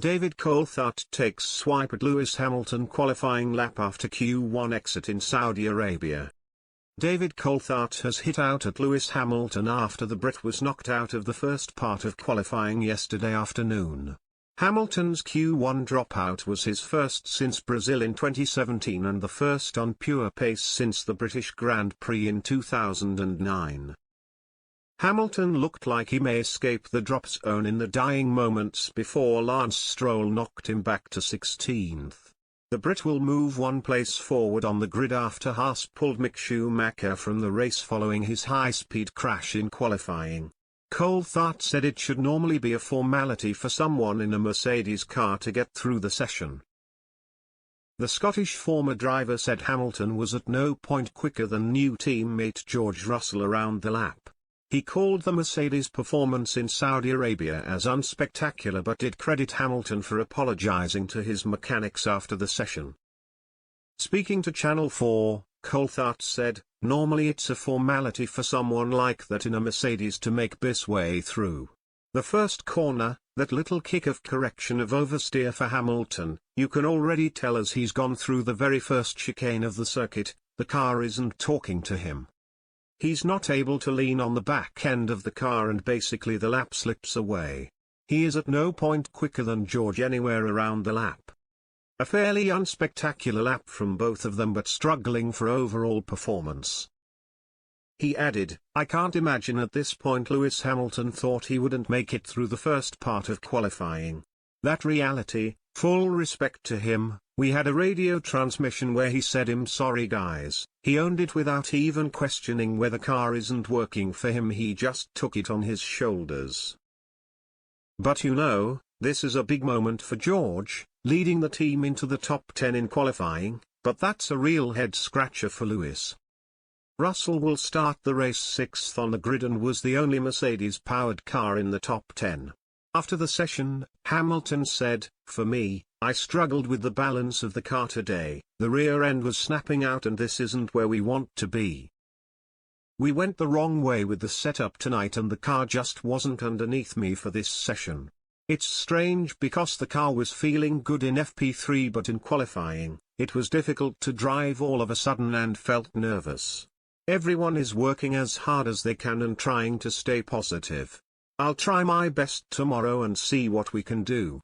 David Coulthard takes swipe at Lewis Hamilton qualifying lap after Q1 exit in Saudi Arabia. David Coulthard has hit out at Lewis Hamilton after the Brit was knocked out of the first part of qualifying yesterday afternoon. Hamilton's Q1 dropout was his first since Brazil in 2017 and the first on pure pace since the British Grand Prix in 2009. Hamilton looked like he may escape the drop zone in the dying moments before Lance Stroll knocked him back to 16th. The Brit will move one place forward on the grid after Haas pulled sh0ck from the race following his high-speed crash in qualifying. Coulthard said it should normally be a formality for someone in a Mercedes car to get through the session. The Scottish former driver said Hamilton was at no point quicker than new teammate George Russell around the lap. He called the Mercedes performance in Saudi Arabia as unspectacular but did credit Hamilton for apologizing to his mechanics after the session. Speaking to Channel 4, Coulthard said, "Normally it's a formality for someone like that in a Mercedes to make this way through. The first corner, that little kick of correction of oversteer for Hamilton, you can already tell as he's gone through the very first chicane of the circuit, the car isn't talking to him. He's not able to lean on the back end of the car and basically the lap slips away. He is at no point quicker than George anywhere around the lap. A fairly unspectacular lap from both of them but struggling for overall performance." He added, "I can't imagine at this point Lewis Hamilton thought he wouldn't make it through the first part of qualifying. That reality, full respect to him, we had a radio transmission where he said I'm sorry guys, he owned it without even questioning whether car isn't working for him, he just took it on his shoulders. But you know, this is a big moment for George, leading the team into the top 10 in qualifying, but that's a real head-scratcher for Lewis. Russell will start the race 6th on the grid and was the only Mercedes-powered car in the top 10. After the session, Hamilton said, "For me, I struggled with the balance of the car today, the rear end was snapping out and this isn't where we want to be. We went the wrong way with the setup tonight and the car just wasn't underneath me for this session. It's strange because the car was feeling good in FP3 but in qualifying, it was difficult to drive all of a sudden and felt nervous. Everyone is working as hard as they can and trying to stay positive. I'll try my best tomorrow and see what we can do."